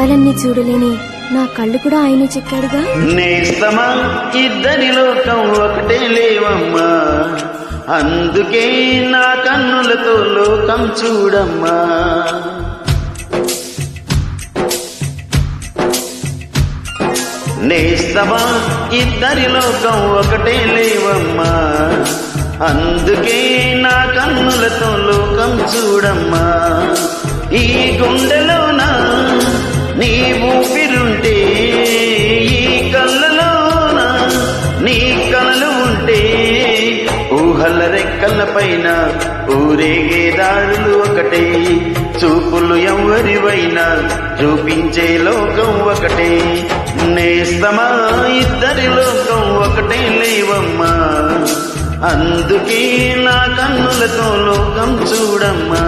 అందాలన్నీ చూడలేని నా కళ్ళు కూడా ఆయన చెక్కాడుగా. నేస్తమా ఇద్దరి లోకం ఒకటే లేవమ్మా, అందుకే నా కన్నులతో లోకం చూడమ్మా. నేస్తమా ఇద్దరి లోకం ఒకటే లేవమ్మా, అందుకే నా కన్నులతో లోకం చూడమ్మా. ఈ గుండెలోన నీ ఊపిరుంటే, ఈ కళ్ళలోన నీ కలలు ఉంటే, ఊహల రెక్కల పైన ఊరేగే దారులు ఒకటే, చూపులు ఎవరివైనా చూపించే లోకం ఒకటే. నేస్తమా ఇద్దరి లోకం ఒకటే లేవమ్మా, అందుకే నా కన్నులతో లోకం చూడమ్మా.